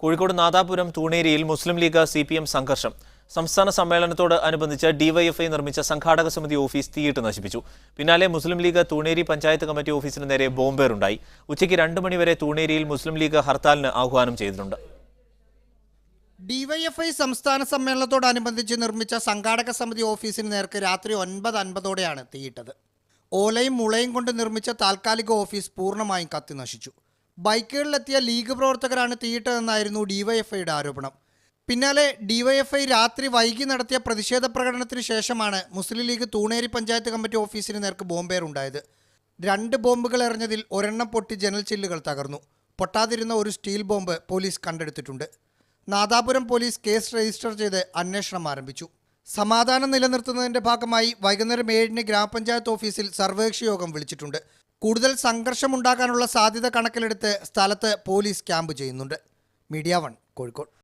കോഴിക്കോട് നാദാപുരം തൂണേരിയിൽ മുസ്ലിം league CPM സംഘർഷം. സംസ്ഥാന സമ്മേളനത്തോട് അനുബന്ധിച്ച് ഡിവൈഎഫ്ഐ നിർമ്മിച്ച സംഘാടക സമിതി ഓഫീസ് തീയിട്ട് നശിപ്പിച്ചു. പിന്നാലെ മുസ്ലിം ലീഗ് തൂണേരി പഞ്ചായത്ത് കമ്മിറ്റി ഓഫീസിന് നേരെ ബോംബേറുണ്ടായി. ഉച്ചയ്ക്ക് 2 മണിവരെ തൂണേരിയിൽ മുസ്ലിം ലീഗ് ഹർത്താലിന് ആഹ്വാനം ചെയ്തിട്ടുണ്ട്. ഡിവൈഎഫ്ഐ സംസ്ഥാന സമ്മേളനത്തോടനുബന്ധിച്ച് നിർമ്മിച്ച സംഘാടക സമിതി ഓഫീസിന് നേർക്ക് രാത്രി 9:50ഓടെയാണ് തീയിട്ടത്. ഓലയും മുളയും കൊണ്ട് നിർമ്മിച്ച താൽക്കാലിക ഓഫീസ് പൂർണ്ണമായും കത്തി നശിച്ചു. ബൈക്കുകളിലെത്തിയ ലീഗ് പ്രവർത്തകരാണ് തീയിട്ടതെന്നായിരുന്നു ഡിവൈഎഫ്ഐയുടെ ആരോപണം. പിന്നാലെ ഡിവൈഎഫ്ഐ രാത്രി വൈകി നടത്തിയ പ്രതിഷേധ പ്രകടനത്തിന് ശേഷമാണ് മുസ്ലിം ലീഗ് തൂണേരി പഞ്ചായത്ത് കമ്മിറ്റി ഓഫീസിന് നേർക്ക് ബോംബേറുണ്ടായത്. 2 ബോംബുകൾ എറിഞ്ഞതിൽ ഒരെണ്ണം പൊട്ടി ജനൽ ചില്ലുകൾ തകർന്നു. പൊട്ടാതിരുന്ന ഒരു സ്റ്റീൽ ബോംബ് പോലീസ് കണ്ടെടുത്തിട്ടുണ്ട്. നാദാപുരം പോലീസ് കേസ് രജിസ്റ്റർ ചെയ്ത് അന്വേഷണം ആരംഭിച്ചു. സമാധാനം നിലനിർത്തുന്നതിന്റെ ഭാഗമായി വൈകുന്നേരം 7-ന് ഗ്രാമപഞ്ചായത്ത് ഓഫീസിൽ സർവകക്ഷി യോഗം വിളിച്ചിട്ടുണ്ട്. കൂടുതൽ സംഘർഷമുണ്ടാകാനുള്ള സാധ്യത കണക്കിലെടുത്ത് സ്ഥലത്ത് പോലീസ് ക്യാമ്പ് ചെയ്യുന്നുണ്ട്. മീഡിയ 1 കോഴിക്കോട്.